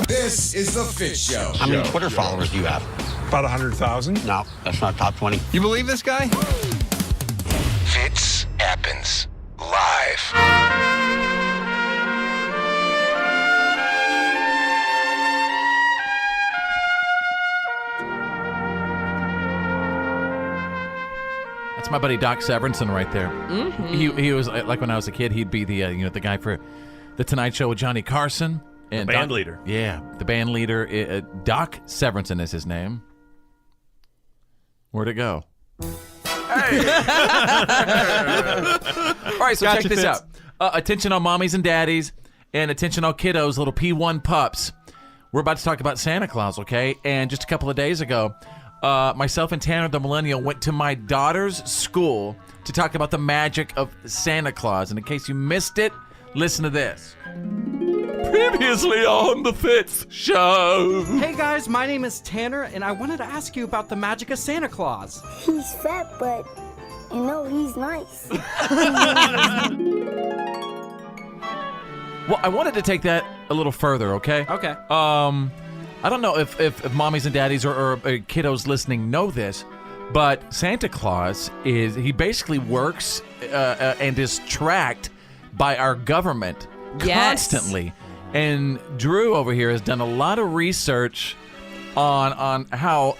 This is The Fit Show. How many Twitter followers do you have? About 100,000. No, that's not top 20. You believe this guy? Fits happens live. That's my buddy Doc Severinsen right there. Mm-hmm. He was like when I was a kid, he'd be the the guy for the Tonight Show with Johnny Carson. And The band leader. Yeah, the band leader. Doc Severinsen is his name. Where'd it go? Hey! All right, so Gotcha, check this Fitz. out. Attention all mommies and daddies, and attention all kiddos, little P1 pups. We're about to talk about Santa Claus, okay? And just a couple of days ago, myself and Tanner the Millennial went to my daughter's school to talk about the magic of Santa Claus. And in case you missed it, listen to this. Previously on the Fitz Show. Hey guys, my name is Tanner, and I wanted to ask you about the magic of Santa Claus. He's fat, but he's nice. Well, I wanted to take that a little further, okay? Okay. I don't know if mommies and daddies or kiddos listening know this, but Santa Claus he basically works and is tracked by our government constantly. And Drew over here has done a lot of research on how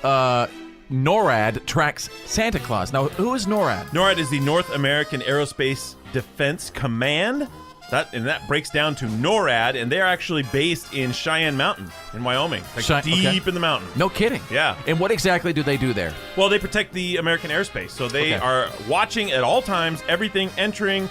Norad tracks Santa Claus. Now, who is Norad? NORAD is the North American Aerospace Defense Command. That breaks down to NORAD, and they're actually based in Cheyenne Mountain in Wyoming, deep in the mountain. No kidding. Yeah. And what exactly do they do there? Well, they protect the American airspace, so they are watching at all times everything entering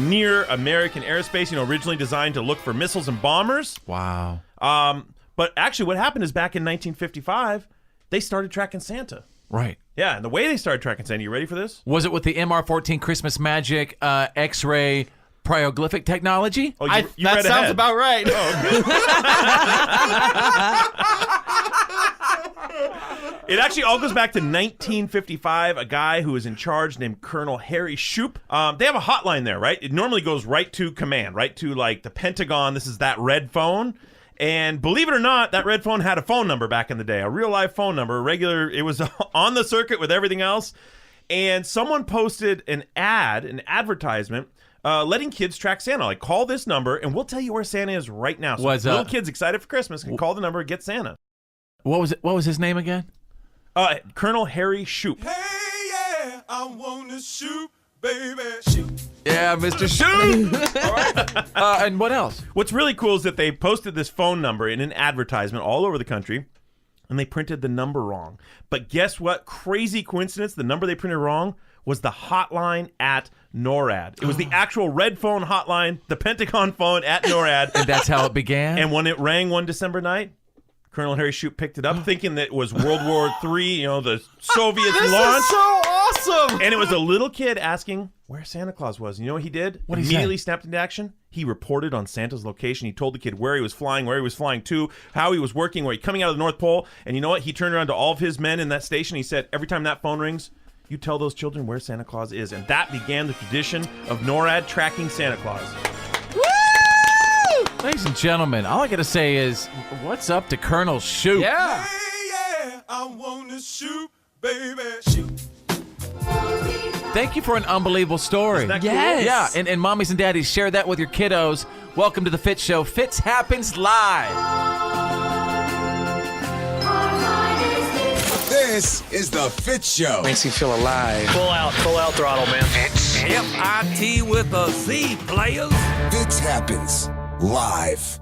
near American airspace. Originally designed to look for missiles and bombers. Wow. But actually, what happened is back in 1955, they started tracking Santa. Right. Yeah, and the way they started tracking Santa, you ready for this? Was it with the MR-14 Christmas Magic X-ray Pyroglyphic technology? Oh, That read sounds ahead. about right. It actually all goes back to 1955. A guy who was in charge named Colonel Harry Shoup. They have a hotline there, right? It normally goes right to command, right to like the Pentagon. This is that red phone. And believe it or not, that red phone had a phone number back in the day, a real live phone number, it was on the circuit with everything else. And someone posted an advertisement, letting kids track Santa. Like, call this number, and we'll tell you where Santa is right now. So little kids excited for Christmas can call the number and get Santa. What was it? What was his name again? Colonel Harry Shoup. Hey, yeah, I wanna shoot, baby, shoot. Yeah, Mr. Shoot. All right. And what else? What's really cool is that they posted this phone number in an advertisement all over the country, and they printed the number wrong. But guess what? Crazy coincidence. The number they printed wrong was the hotline at NORAD. It was the actual red phone hotline, the Pentagon phone at NORAD. And that's how it began? And when it rang one December night, Colonel Harry Shoup picked it up, thinking that it was World War III, the Soviets This launched. is so awesome! And it was a little kid asking where Santa Claus was. You know what he did? What did he Immediately say? snapped into action. He reported on Santa's location. He told the kid where he was flying to, how he was working, where he coming out of the North Pole. And you know what? He turned around to all of his men in that station. He said, every time that phone rings, you tell those children where Santa Claus is. And that began the tradition of NORAD tracking Santa Claus. Ladies and gentlemen, all I got to say is, what's up to Colonel Shoup? Yeah. Hey, yeah, I wanna shoot, baby, shoot. Thank you for an unbelievable story. Isn't that cool? Yes. Yeah, and mommies and daddies, share that with your kiddos. Welcome to the Fitz Show. Fitz happens live. This is The Fit Show. Makes you feel alive. Full out throttle, man. Fits F-I-T with a Z, players. happens live.